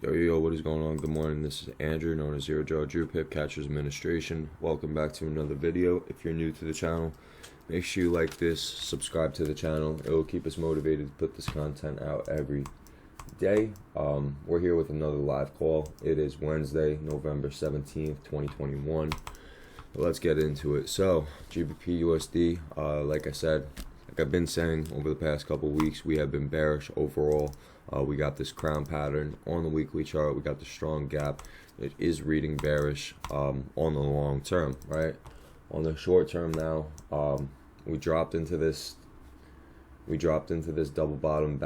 Yo, what is going on? Good morning. This is Andrew, known as Zero Draw Drew Pip Catchers Administration. Welcome back to another video. If you're new to the channel, make sure you like this, subscribe to the channel. It will keep us motivated to put this content out every day. We're here with another live call. It is Wednesday, November 17th, 2021. Let's get into it. So, GBPUSD, like I said, like I've been saying over the past couple weeks, we have been bearish overall. We got this crown pattern on the weekly chart. We got the strong gap. It is reading bearish on the long term, right? On the short term now, we dropped into this double bottom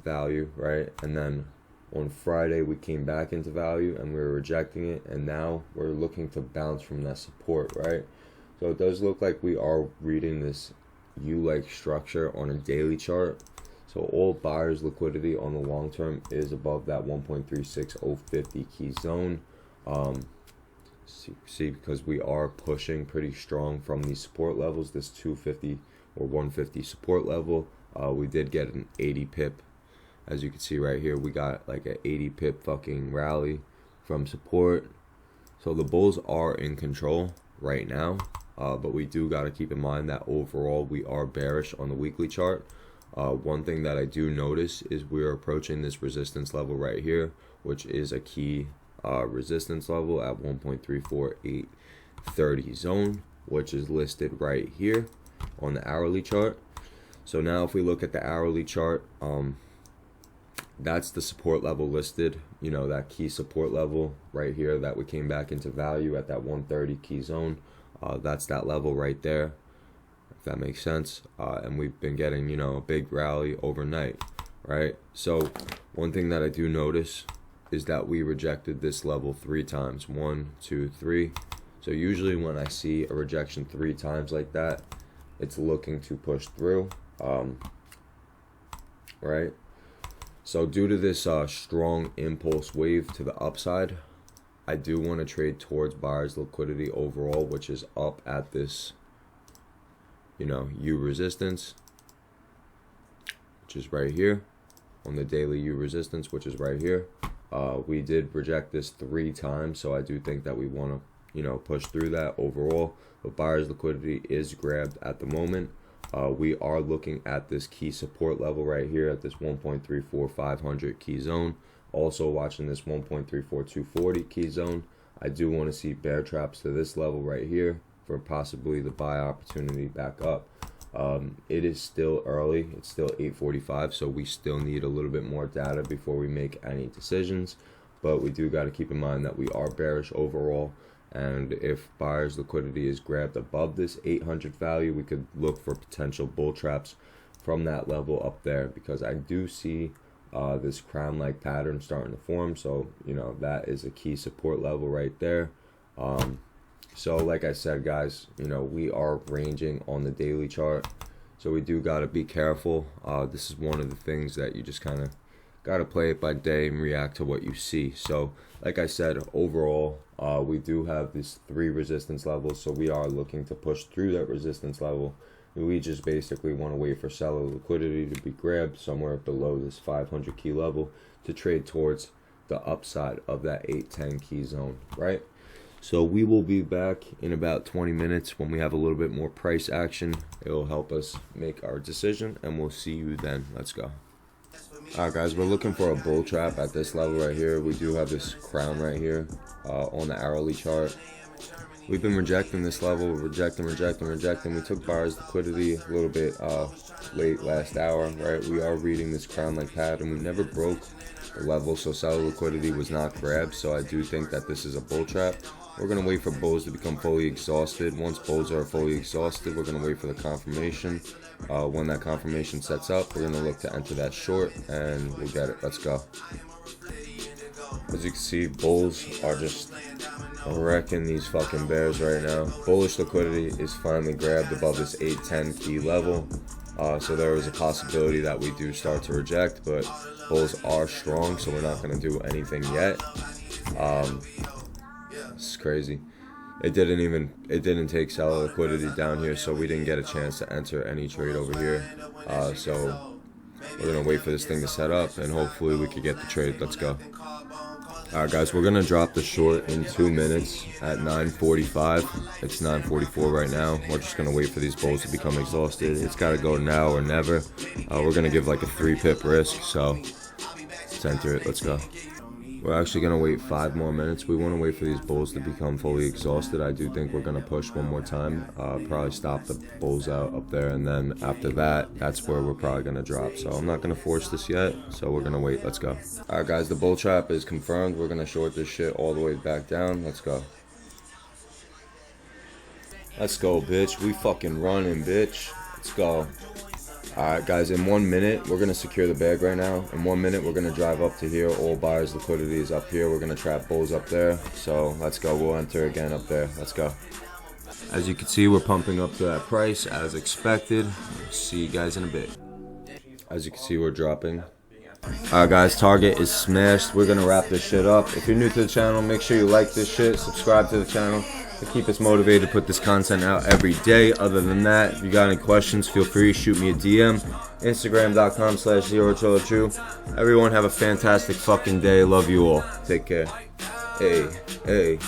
value, right? And then on Friday we came back into value and we were rejecting it, and now we're looking to bounce from that support, right? So it does look like we are reading this U-like structure on a daily chart. So all buyers liquidity on the long term is above that 1.36050 key zone. See, because we are pushing pretty strong from these support levels, this 250 or 150 support level. We did get an 80 pip. As you can see right here, we got like an 80 pip fucking rally from support. So the bulls are in control right now, but we do got to keep in mind that overall we are bearish on the weekly chart. One thing that I do notice is we are approaching this resistance level right here, which is a key resistance level at 1.34830 zone, which is listed right here on the hourly chart. So now if we look at the hourly chart, that's the support level listed, you know, that key support level right here that we came back into value at that 130 key zone. That's that level right there, if that makes sense. And we've been getting, you know, a big rally overnight, right? So one thing that I do notice is that we rejected this level 3 times. 1, 2, 3. So usually when I see a rejection 3 times like that, it's looking to push through, right? So due to this strong impulse wave to the upside, I do want to trade towards buyers liquidity overall, which is up at this, you know, U resistance, which is right here, on the daily U resistance, which is right here. We did reject this 3 times, so I do think that we want to, you know, push through that overall. But buyers liquidity is grabbed at the moment. We are looking at this key support level right here at this 1.34500 key zone. Also watching this 1.34240 key zone. I do want to see bear traps to this level right here for possibly the buy opportunity back up. It is still early. It's still 8:45, so we still need a little bit more data before we make any decisions. But we do got to keep in mind that we are bearish overall. And if buyers liquidity is grabbed above this 800 value, we could look for potential bull traps from that level up there, because I do see this crown-like pattern starting to form. So, you know, that is a key support level right there. So like I said, guys, you know, we are ranging on the daily chart, so we do got to be careful. This is one of the things that you just kind of got to play it by day and react to what you see. So like I said, overall, we do have these 3 resistance levels, so we are looking to push through that resistance level. We just basically want to wait for seller liquidity to be grabbed somewhere below this 500 key level to trade towards the upside of that 810 key zone, right? So we will be back in about 20 minutes when we have a little bit more price action. It will help us make our decision, and we'll see you then. Let's go. Alright guys, we're looking for a bull trap at this level right here. We do have this crown right here on the hourly chart. We've been rejecting this level, rejecting. We took buyers liquidity a little bit late last hour, right? We are reading this crown-like pattern. We never broke the level, so seller liquidity was not grabbed. So I do think that this is a bull trap. We're going to wait for bulls to become fully exhausted. Once bulls are fully exhausted, we're going to wait for the confirmation. When that confirmation sets up, we're going to look to enter that short, and we'll get it. Let's go. As you can see, bulls are just wrecking these fucking bears right now. Bullish liquidity is finally grabbed above this 810 key level. So there is a possibility that we do start to reject, but bulls are strong, so we're not going to do anything yet. It's crazy. It didn't take seller liquidity down here, so we didn't get a chance to enter any trade over here. So We're gonna wait for this thing to set up, and hopefully we could get the trade. Let's go. Alright guys, we're gonna drop the short in 2 minutes at 9:45. It's 9:44 right now. We're just gonna wait for these bulls to become exhausted. It's gotta go now or never. We're gonna give like a 3-pip risk, so let's enter it. Let's go. We're actually gonna wait 5 more minutes. We want to wait for these bulls to become fully exhausted. I do think we're gonna push one more time. Probably stop the bulls out up there, and then after that, that's where we're probably gonna drop. So I'm not gonna force this yet. So we're gonna wait. Let's go. All right, guys, the bull trap is confirmed. We're gonna short this shit all the way back down. Let's go. Let's go, bitch. We fucking running, bitch. Let's go. Alright guys, in 1 minute, we're going to secure the bag right now. In 1 minute, we're going to drive up to here. All buyers' liquidity is up here. We're going to trap bulls up there. So let's go. We'll enter again up there. Let's go. As you can see, we're pumping up to that price as expected. See you guys in a bit. As you can see, we're dropping. Alright guys, target is smashed. We're going to wrap this shit up. If you're new to the channel, make sure you like this shit. Subscribe to the channel to keep us motivated to put this content out every day. Other than that, if you got any questions, feel free to shoot me a DM. Instagram.com/ZeroTrailerTrue. Everyone have a fantastic fucking day. Love you all. Take care. Hey, hey.